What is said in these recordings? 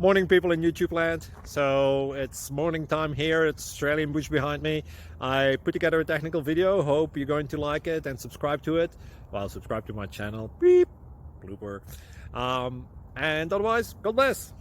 Morning, people in YouTube land. So it's morning time here. It's Australian bush behind me. I put together a technical video. Hope you're going to like it and subscribe to it. Well, subscribe to my channel. Beep. Blooper. And otherwise, God bless.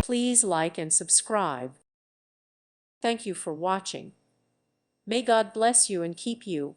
Please like and subscribe. Thank you for watching. May God bless you and keep you.